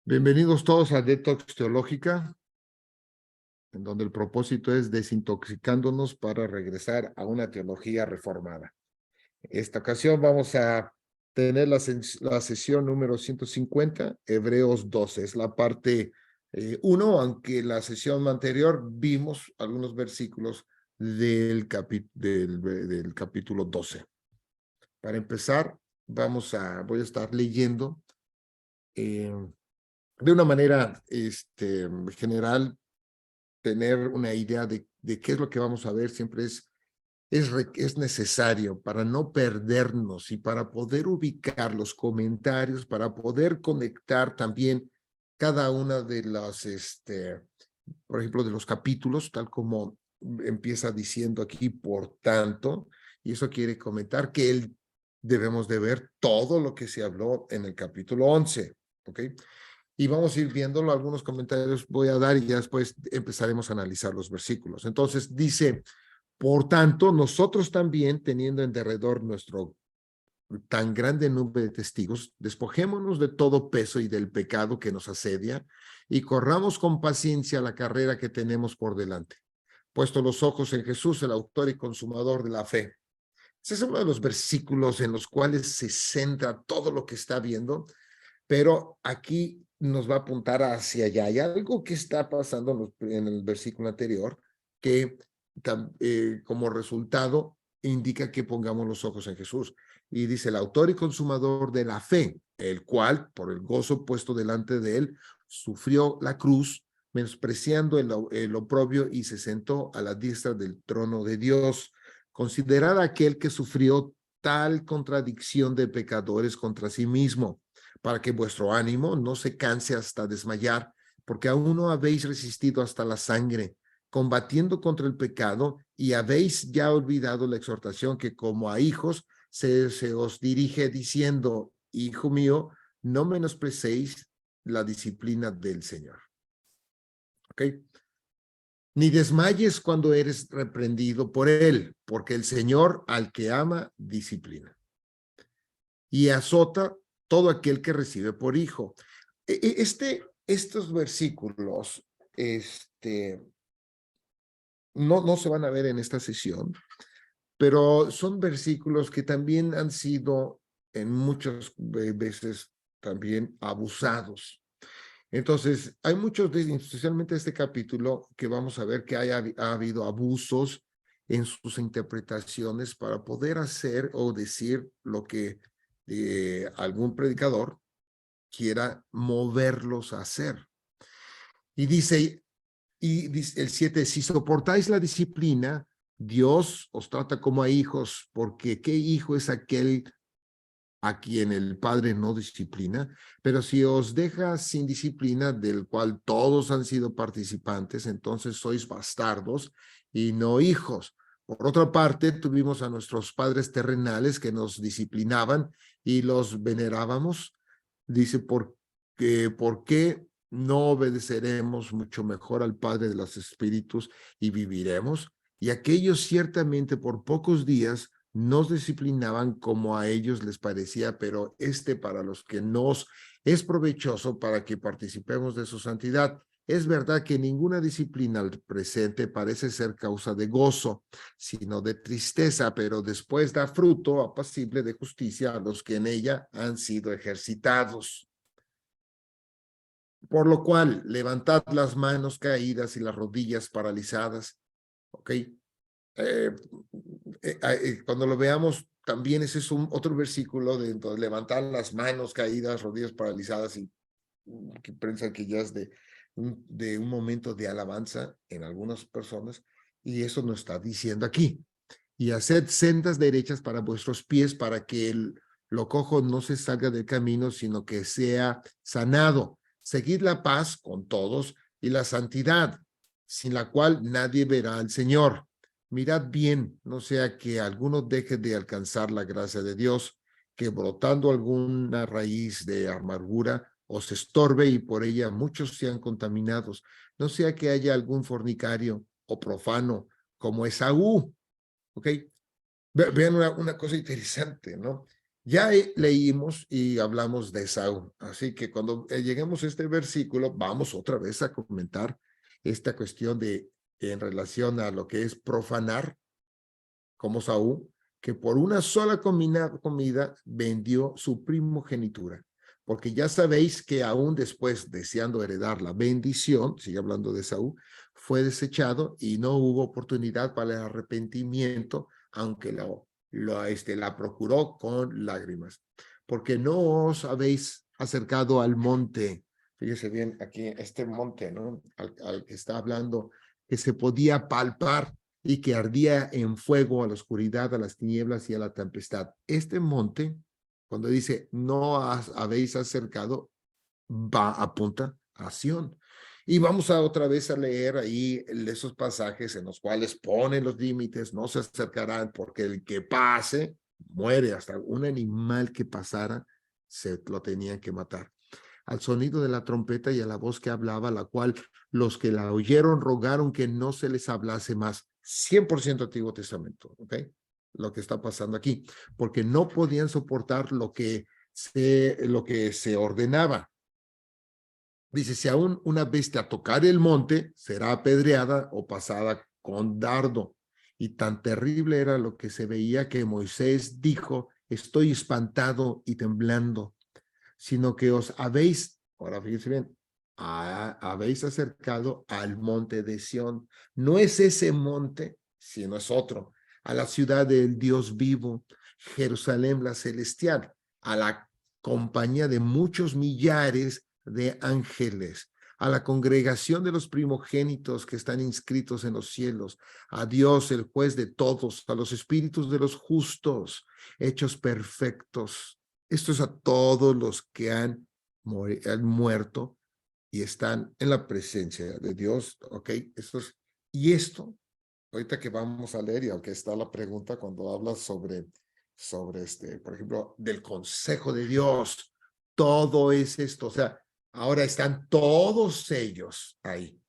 Bienvenidos todos a Detox Teológica, en donde el propósito es desintoxicándonos para regresar a una teología reformada. Esta ocasión vamos a tener la sesión número 150, Hebreos 12. Es la parte 1, aunque la sesión anterior vimos algunos versículos del capítulo 12. Para empezar, voy a estar leyendo de una manera general. Tener una idea de qué es lo que vamos a ver siempre es necesario para no perdernos y para poder ubicar los comentarios, para poder conectar también cada una de las, por ejemplo, de los capítulos, tal como empieza diciendo aquí, por tanto, y eso quiere comentar que debemos de ver todo lo que se habló en el capítulo 11, ¿ok? Y vamos a ir viéndolo, algunos comentarios voy a dar y ya después empezaremos a analizar los versículos. Entonces dice, por tanto, nosotros también, teniendo en derredor nuestro tan grande nube de testigos, despojémonos de todo peso y del pecado que nos asedia y corramos con paciencia la carrera que tenemos por delante, puesto los ojos en Jesús, el autor y consumador de la fe. Ese es uno de los versículos en los cuales se centra todo lo que está viendo, pero aquí nos va a apuntar hacia allá. Hay algo que está pasando en el versículo anterior que como resultado indica que pongamos los ojos en Jesús. Y dice, el autor y consumador de la fe, el cual, por el gozo puesto delante de él, sufrió la cruz, menospreciando el oprobio y se sentó a la diestra del trono de Dios. Considerad aquel que sufrió tal contradicción de pecadores contra sí mismo, para que vuestro ánimo no se canse hasta desmayar, porque aún no habéis resistido hasta la sangre, combatiendo contra el pecado, y habéis ya olvidado la exhortación que como a hijos se os dirige diciendo, hijo mío, no menosprecéis la disciplina del Señor. ¿Ok? Ni desmayes cuando eres reprendido por él, porque el Señor al que ama disciplina y azota todo aquel que recibe por hijo. Estos versículos no se van a ver en esta sesión, pero son versículos que también han sido en muchas veces también abusados. Entonces, hay muchos, especialmente este capítulo, que vamos a ver que ha habido abusos en sus interpretaciones para poder hacer o decir lo que algún predicador quiera moverlos a hacer. Y dice el 7, si soportáis la disciplina, Dios os trata como a hijos, porque ¿qué hijo es aquel a quien el Padre no disciplina? Pero si os deja sin disciplina, del cual todos han sido participantes, entonces sois bastardos y no hijos. Por otra parte, tuvimos a nuestros padres terrenales que nos disciplinaban y los venerábamos. Dice, ¿por qué no obedeceremos mucho mejor al Padre de los Espíritus y viviremos? Y aquellos ciertamente por pocos días nos disciplinaban como a ellos les parecía, pero para los que nos es provechoso para que participemos de su santidad. Es verdad que ninguna disciplina al presente parece ser causa de gozo, sino de tristeza, pero después da fruto apacible de justicia a los que en ella han sido ejercitados. Por lo cual, levantad las manos caídas y las rodillas paralizadas. ¿Ok? Cuando lo veamos, también ese es otro versículo de entonces, levantar las manos caídas, rodillas paralizadas, y que piensan que ya es de un momento de alabanza en algunas personas, y eso nos está diciendo aquí. Y haced sendas derechas para vuestros pies, para que lo cojo no se salga del camino, sino que sea sanado. Seguid la paz con todos y la santidad, sin la cual nadie verá al Señor. Mirad bien, no sea que alguno deje de alcanzar la gracia de Dios, que brotando alguna raíz de amargura os estorbe y por ella muchos sean contaminados. No sea que haya algún fornicario o profano como Esaú. ¿Ok? Vean una cosa interesante, ¿no? Ya leímos y hablamos de Esaú, así que cuando lleguemos a este versículo, vamos otra vez a comentar esta cuestión de en relación a lo que es profanar, como Saúl, que por una sola comida vendió su primogenitura. Porque ya sabéis que aún después, deseando heredar la bendición, sigue hablando de Saúl, fue desechado y no hubo oportunidad para el arrepentimiento, aunque la procuró con lágrimas. Porque no os habéis acercado al monte, fíjese bien aquí, este monte, ¿no? Al que está hablando, que se podía palpar y que ardía en fuego a la oscuridad, a las tinieblas y a la tempestad. Este monte, cuando dice no habéis acercado, apunta a Sión. Y vamos a otra vez a leer ahí esos pasajes en los cuales ponen los límites, no se acercarán porque el que pase muere, hasta un animal que pasara se lo tenían que matar. Al sonido de la trompeta y a la voz que hablaba, la cual los que la oyeron rogaron que no se les hablase más. 100% Antiguo Testamento, ¿ok? Lo que está pasando aquí, porque no podían soportar lo que se ordenaba. Dice, si aún una bestia tocar el monte, será apedreada o pasada con dardo. Y tan terrible era lo que se veía que Moisés dijo, estoy espantado y temblando, sino que os habéis, ahora fíjense bien, habéis acercado al monte de Sión. No es ese monte, sino es otro, a la ciudad del Dios vivo, Jerusalén la celestial, a la compañía de muchos millares de ángeles, a la congregación de los primogénitos que están inscritos en los cielos, a Dios, el juez de todos, a los espíritus de los justos, hechos perfectos. Esto es a todos los que han muerto y están en la presencia de Dios, ¿ok? Y esto, ahorita que vamos a leer, y aunque está la pregunta cuando hablas sobre por ejemplo, del consejo de Dios, todo es esto, o sea, ahora están todos ellos ahí.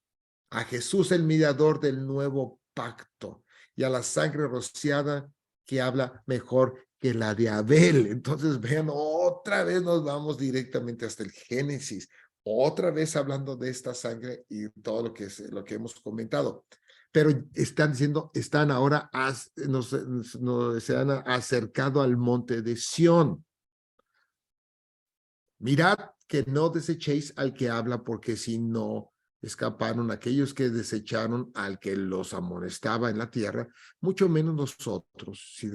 A Jesús el mediador del nuevo pacto y a la sangre rociada que habla mejor que la de Abel. Entonces, vean, otra vez nos vamos directamente hasta el Génesis, otra vez hablando de esta sangre y todo lo que hemos comentado. Pero están diciendo, están ahora, se han acercado al monte de Sión. Mirad que no desechéis al que habla, porque si no escaparon aquellos que desecharon al que los amonestaba en la tierra, mucho menos nosotros, si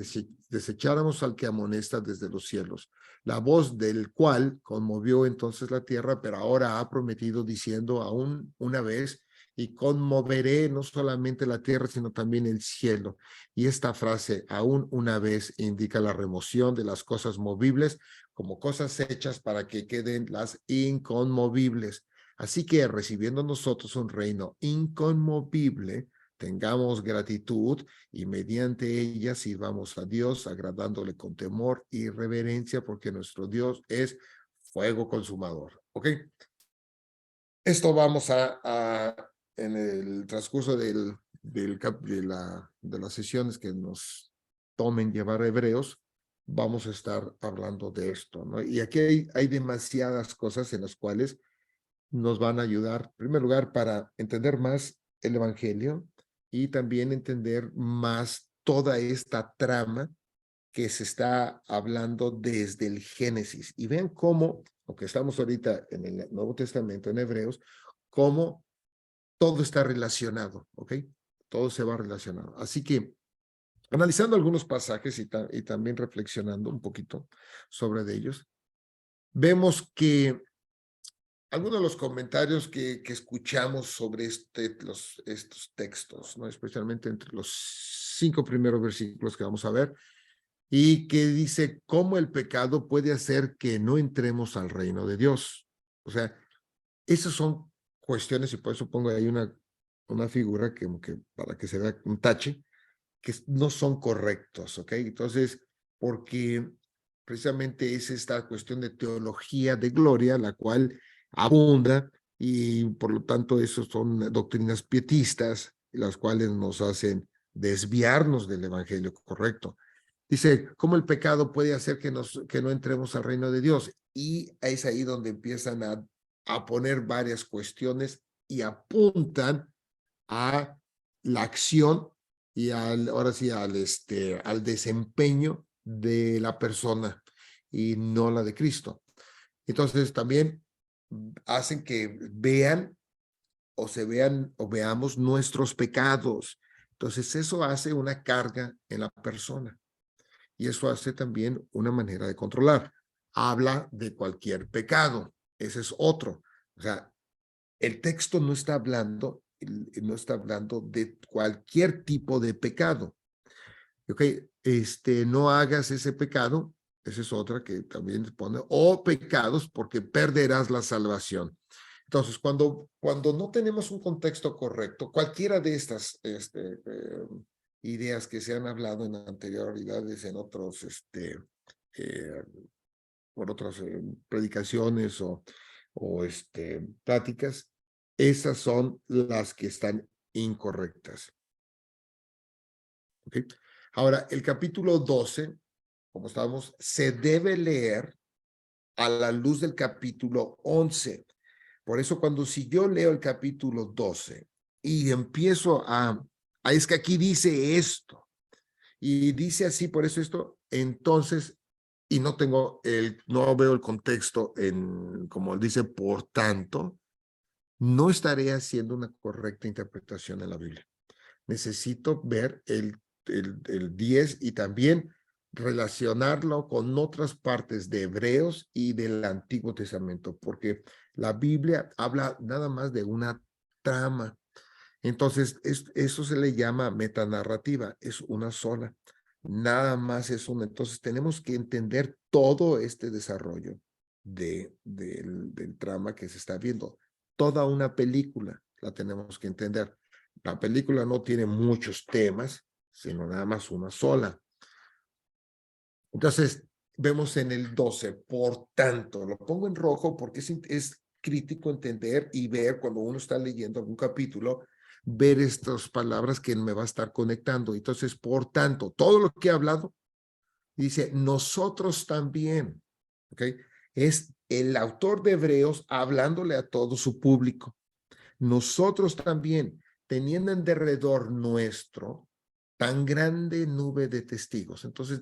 desecháramos al que amonesta desde los cielos, la voz del cual conmovió entonces la tierra, pero ahora ha prometido diciendo aún una vez, y conmoveré no solamente la tierra, sino también el cielo. Y esta frase, aún una vez, indica la remoción de las cosas movibles como cosas hechas para que queden las inconmovibles. Así que recibiendo nosotros un reino inconmovible, tengamos gratitud y mediante ella sirvamos a Dios, agradándole con temor y reverencia, porque nuestro Dios es fuego consumador. ¿Ok? Esto vamos en el transcurso de las sesiones que nos tomen llevar a Hebreos, vamos a estar hablando de esto, ¿no? Y aquí hay demasiadas cosas en las cuales nos van a ayudar, en primer lugar, para entender más el Evangelio y también entender más toda esta trama que se está hablando desde el Génesis. Y vean cómo, aunque estamos ahorita en el Nuevo Testamento, en Hebreos, cómo todo está relacionado, ¿ok? Todo se va relacionado. Así que, analizando algunos pasajes y también reflexionando un poquito sobre ellos, vemos que algunos de los comentarios que escuchamos sobre estos textos, ¿no? Especialmente entre los 5 primeros versículos que vamos a ver, y que dice cómo el pecado puede hacer que no entremos al reino de Dios. O sea, esas son cuestiones, y por eso pongo ahí una figura que para que se vea un tache, que no son correctos, ¿ok? Entonces, porque precisamente es esta cuestión de teología de gloria, la cual abunda, y por lo tanto, esos son doctrinas pietistas, las cuales nos hacen desviarnos del evangelio correcto. Dice, ¿cómo el pecado puede hacer que no entremos al reino de Dios? Y es ahí donde empiezan a poner varias cuestiones y apuntan a la acción y ahora sí, al desempeño de la persona y no la de Cristo. Entonces también hacen que vean o veamos nuestros pecados. Entonces eso hace una carga en la persona y eso hace también una manera de controlar. Habla de cualquier pecado. Ese es otro. O sea, el texto no está hablando de cualquier tipo de pecado. Ok, no hagas ese pecado. Esa es otra que también pone, o pecados porque perderás la salvación. Entonces, cuando no tenemos un contexto correcto, cualquiera de estas ideas que se han hablado en anterioridades, en otros, eh, por otras predicaciones o pláticas, esas son las que están incorrectas. ¿Okay? Ahora, el capítulo 12, como estábamos, se debe leer a la luz del capítulo 11. Por eso si yo leo el capítulo 12 y empiezo es que aquí dice esto, y dice así, por eso esto, entonces, y no veo el contexto como dice, por tanto, no estaré haciendo una correcta interpretación de la Biblia. Necesito ver el 10 y también relacionarlo con otras partes de Hebreos y del Antiguo Testamento, porque la Biblia habla nada más de una trama. Entonces, eso se le llama metanarrativa, es una sola, nada más es una. Entonces, tenemos que entender todo este desarrollo del trama que se está viendo. Toda una película la tenemos que entender. La película no tiene muchos temas, sino nada más una sola. Entonces, vemos en el 12, por tanto, lo pongo en rojo porque es crítico entender y ver cuando uno está leyendo algún capítulo, ver estas palabras que me va a estar conectando. Entonces, por tanto, todo lo que he hablado, dice, nosotros también, ¿ok? Es el autor de Hebreos hablándole a todo su público. Nosotros también, teniendo en derredor nuestro tan grande nube de testigos. Entonces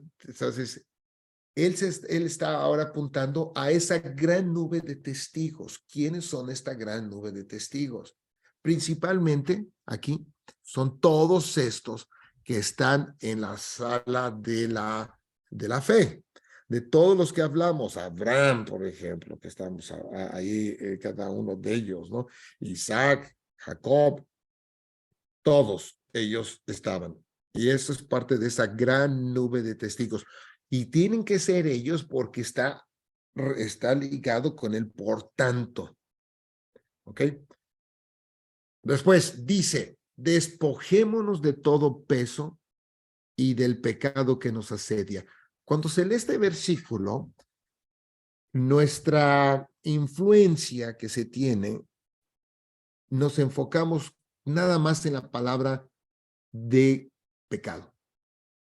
él está ahora apuntando a esa gran nube de testigos. ¿Quiénes son esta gran nube de testigos? Principalmente aquí son todos estos que están en la sala de la fe. De todos los que hablamos, Abraham, por ejemplo, que estamos ahí, cada uno de ellos, ¿no? Isaac, Jacob, todos ellos estaban. Y eso es parte de esa gran nube de testigos. Y tienen que ser ellos porque está ligado con el por tanto. ¿Ok? Después dice, despojémonos de todo peso y del pecado que nos asedia. Cuando se lee este versículo, nuestra influencia que se tiene, nos enfocamos nada más en la palabra de pecado.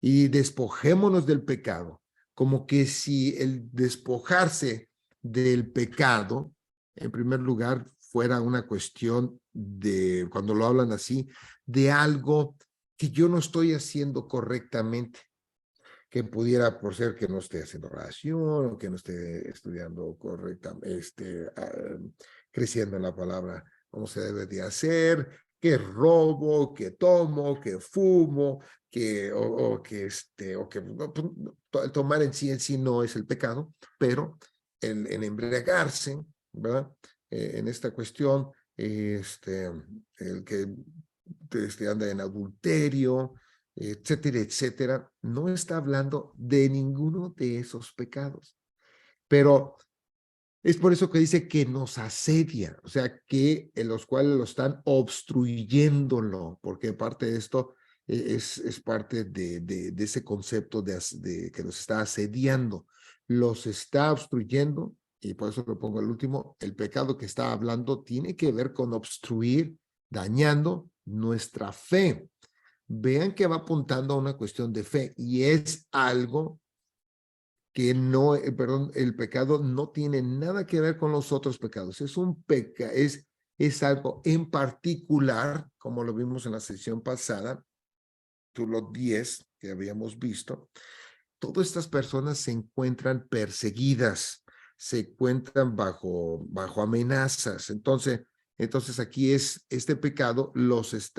Y despojémonos del pecado, como que si el despojarse del pecado, en primer lugar, fuera una cuestión de, cuando lo hablan así, de algo que yo no estoy haciendo correctamente, que pudiera por ser que no esté haciendo oración o que no esté estudiando correctamente, creciendo en la palabra como se debe de hacer, que robo, que tomo, que fumo, el tomar en sí no es el pecado, pero el embriagarse, ¿verdad? En esta cuestión, el que anda en adulterio, etcétera, etcétera, no está hablando de ninguno de esos pecados. Pero es por eso que dice que nos asedia, o sea, que en los cuales lo están obstruyéndolo, porque parte de esto es parte de ese concepto de que los está asediando, los está obstruyendo, y por eso lo pongo al último, el pecado que está hablando tiene que ver con obstruir, dañando nuestra fe. vean que va apuntando a una cuestión de fe y es algo que no, perdón, el pecado no tiene nada que ver con los otros pecados. Es un pecado, es algo en particular, como lo vimos en la sesión pasada, capítulo 10 que habíamos visto. Todas estas personas se encuentran perseguidas, se encuentran bajo amenazas. Entonces aquí es este pecado,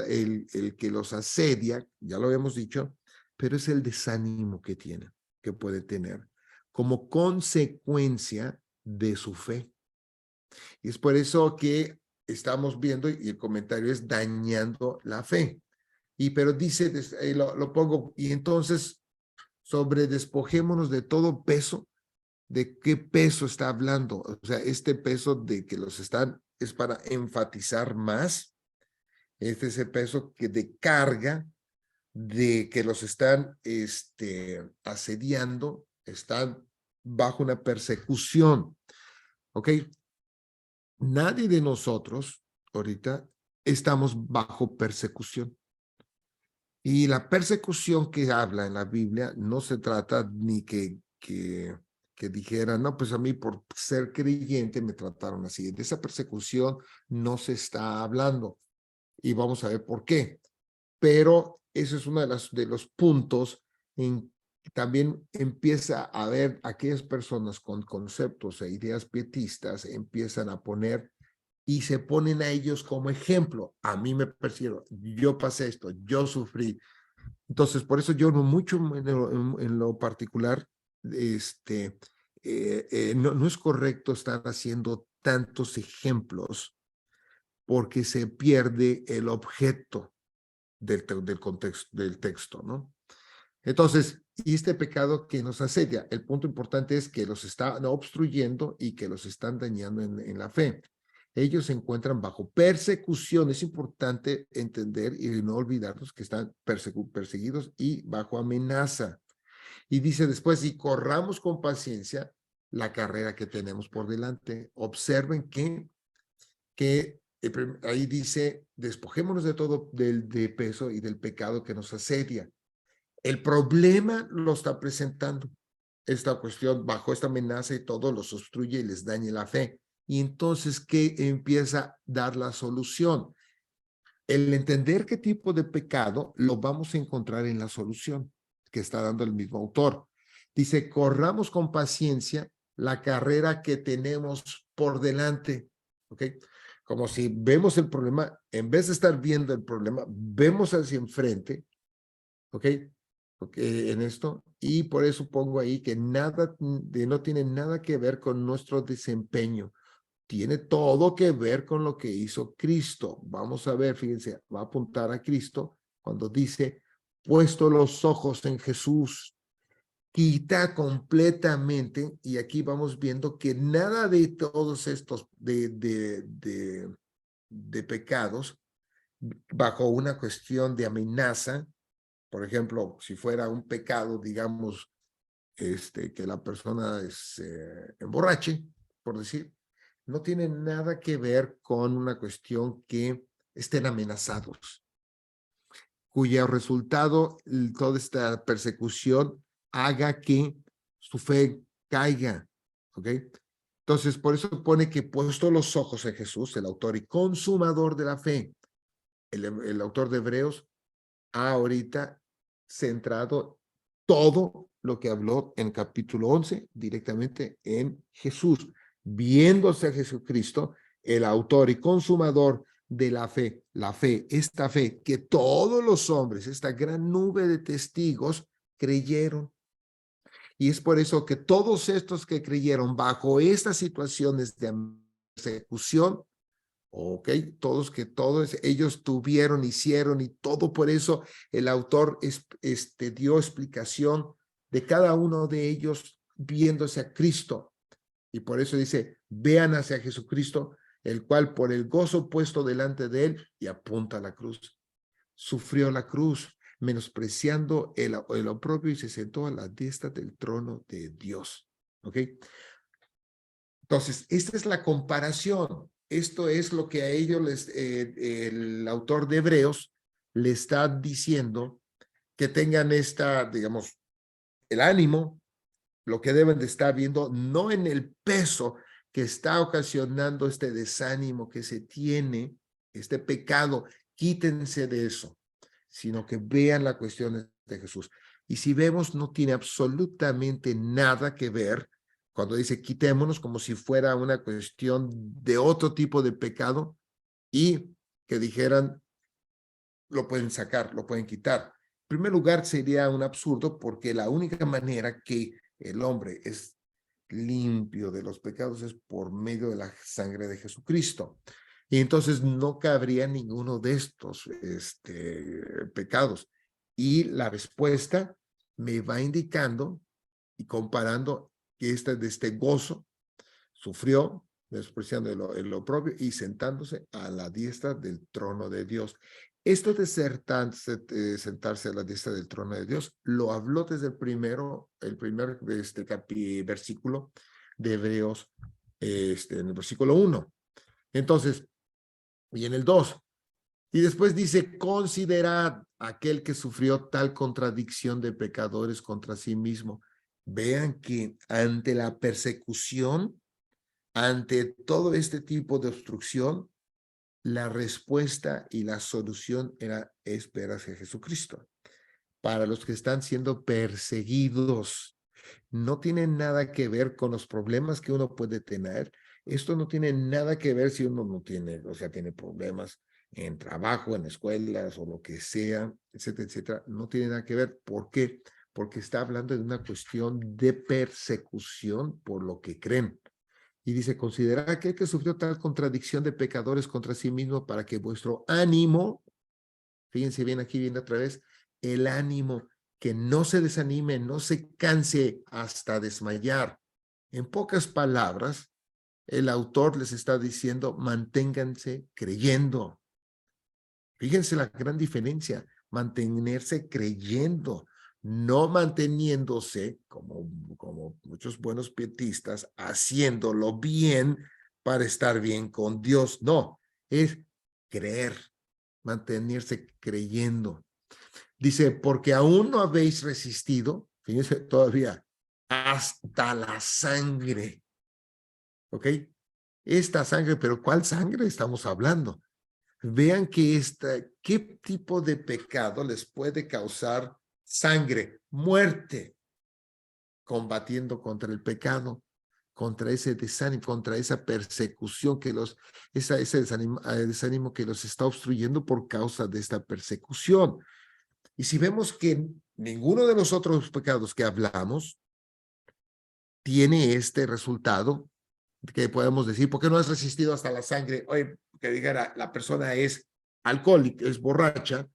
el que los asedia, ya lo habíamos dicho, pero es el desánimo que puede tener como consecuencia de su fe. Y es por eso que estamos viendo, y el comentario es dañando la fe. Pero dice, lo pongo, y entonces sobre despojémonos de todo peso. ¿De qué peso está hablando? O sea, este peso de que los están, es para enfatizar más, ese peso que de carga, de que los están asediando, están bajo una persecución, ¿ok? Nadie de nosotros ahorita estamos bajo persecución. Y la persecución que habla en la Biblia no se trata ni que dijera, no, pues a mí por ser creyente me trataron así. De esa persecución no se está hablando y vamos a ver por qué. Pero eso es uno de los puntos en que también empieza a ver aquellas personas con conceptos e ideas pietistas empiezan a poner y se ponen a ellos como ejemplo. A mí me persiguieron, yo pasé esto, yo sufrí. Entonces, por eso yo no mucho en lo particular, no es correcto estar haciendo tantos ejemplos porque se pierde el objeto del contexto, del texto, ¿no? Entonces, y este pecado que nos asedia, el punto importante es que los están obstruyendo y que los están dañando en la fe. Ellos se encuentran bajo persecución. Es importante entender y no olvidarnos que están perseguidos y bajo amenaza. Y dice después, y corramos con paciencia la carrera que tenemos por delante. Observen que ahí dice, despojémonos de todo de peso y del pecado que nos asedia. El problema lo está presentando. Esta cuestión, bajo esta amenaza y todo, los obstruye y les daña la fe. Y entonces, ¿qué empieza a dar la solución? El entender qué tipo de pecado lo vamos a encontrar en la solución que está dando el mismo autor. Dice, corramos con paciencia la carrera que tenemos por delante. ¿Ok? Como si vemos el problema, en vez de estar viendo el problema, vemos hacia enfrente. ¿Ok? En esto, y por eso pongo ahí que no tiene nada que ver con nuestro desempeño, tiene todo que ver con lo que hizo Cristo. Vamos a ver, fíjense, va a apuntar a Cristo cuando dice, puesto los ojos en Jesús, quita completamente, y aquí vamos viendo que nada de todos estos de pecados, bajo una cuestión de amenaza. Por ejemplo, si fuera un pecado, digamos, que la persona emborrache, por decir, no tiene nada que ver con una cuestión que estén amenazados, cuyo resultado, toda esta persecución, haga que su fe caiga, ¿ok? Entonces, por eso pone que puesto los ojos en Jesús, el autor y consumador de la fe, el autor de Hebreos, ha ahorita centrado todo lo que habló en capítulo 11 directamente en Jesús, viéndose a Jesucristo, el autor y consumador de la fe, esta fe que todos los hombres, esta gran nube de testigos creyeron. Y es por eso que todos estos que creyeron bajo estas situaciones de persecución, ok, todos ellos tuvieron, hicieron y todo por eso el autor dio explicación de cada uno de ellos viéndose a Cristo. Y por eso dice, vean hacia Jesucristo, el cual por el gozo puesto delante de él y apunta a la cruz. Sufrió la cruz, menospreciando el oprobio y se sentó a la diestra del trono de Dios. ¿Ok? Entonces, esta es la comparación. Esto es lo que a ellos el autor de Hebreos le está diciendo que tengan digamos, el ánimo, lo que deben de estar viendo, no en el peso que está ocasionando este desánimo que se tiene, este pecado, quítense de eso, sino que vean la cuestión de Jesús. Y si vemos, no tiene absolutamente nada que ver cuando dice quitémonos, como si fuera una cuestión de otro tipo de pecado, y que dijeran, lo pueden sacar, lo pueden quitar. En primer lugar, sería un absurdo, porque la única manera que el hombre es limpio de los pecados es por medio de la sangre de Jesucristo. Y entonces no cabría ninguno de estos pecados. Y la respuesta me va indicando y comparando que de este gozo sufrió, despreciando el oprobio y sentándose a la diestra del trono de Dios. Esto de sentarse a la diestra del trono de Dios, lo habló desde el primer versículo de Hebreos, en el versículo 1. Entonces, y en el 2, y después dice, considerad aquel que sufrió tal contradicción de pecadores contra sí mismo. Vean que ante la persecución, ante todo este tipo de obstrucción, la respuesta y la solución era esperar hacia Jesucristo. Para los que están siendo perseguidos, no tiene nada que ver con los problemas que uno puede tener. Esto no tiene nada que ver si uno no tiene, o sea, tiene problemas en trabajo, en escuelas o lo que sea, etcétera, etcétera. No tiene nada que ver. ¿Por qué? Porque está hablando de una cuestión de persecución por lo que creen. Y dice, considerad aquel que sufrió tal contradicción de pecadores contra sí mismo para que vuestro ánimo, fíjense bien, aquí viene otra vez, el ánimo, que no se desanime, no se canse hasta desmayar. En pocas palabras, el autor les está diciendo, manténganse creyendo. Fíjense la gran diferencia, mantenerse creyendo, no manteniéndose como muchos buenos pietistas, haciéndolo bien para estar bien con Dios. No, es creer, mantenerse creyendo. Dice, porque aún no habéis resistido, fíjense todavía, hasta la sangre. ¿Ok? Esta sangre, pero ¿cuál sangre estamos hablando? Vean que qué tipo de pecado les puede causar sangre, muerte, combatiendo contra el pecado, contra ese desánimo, contra esa persecución ese desánimo que los está obstruyendo por causa de esta persecución. Y si vemos que ninguno de los otros pecados que hablamos tiene este resultado, que podemos decir, ¿por qué no has resistido hasta la sangre? Oye, que dijera, la persona es alcohólica, es borracha,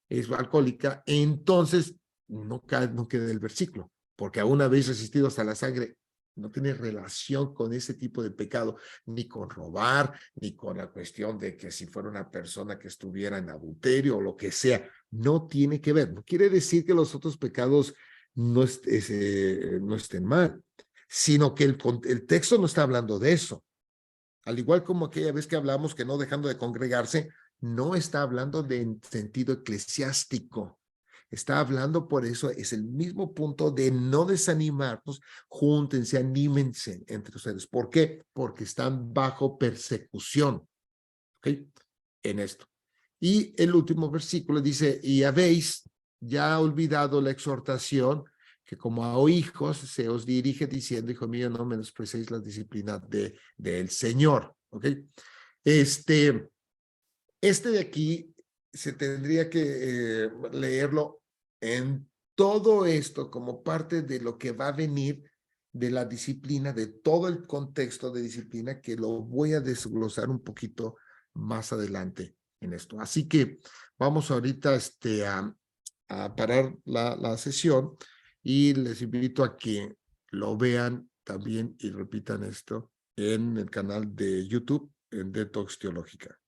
es alcohólica, entonces no queda el versículo, porque aún habéis resistido hasta la sangre. No tiene relación con ese tipo de pecado, ni con robar, ni con la cuestión de que si fuera una persona que estuviera en adulterio o lo que sea, no tiene que ver. No quiere decir que los otros pecados no estén mal, sino que el texto no está hablando de eso. Al igual como aquella vez que hablamos que no dejando de congregarse, no está hablando de sentido eclesiástico. Está hablando, por eso es el mismo punto de no desanimarnos, júntense, anímense entre ustedes. ¿Por qué? Porque están bajo persecución. ¿Ok? En esto. Y el último versículo dice, y habéis ya olvidado la exhortación que como a hijos se os dirige diciendo, hijo mío, no menosprecéis la disciplina del Señor. ¿Ok? Este de aquí se tendría que leerlo en todo esto como parte de lo que va a venir de la disciplina, de todo el contexto de disciplina, que lo voy a desglosar un poquito más adelante en esto. Así que vamos ahorita a parar la sesión y les invito a que lo vean también y repitan esto en el canal de YouTube en Detox Teológica.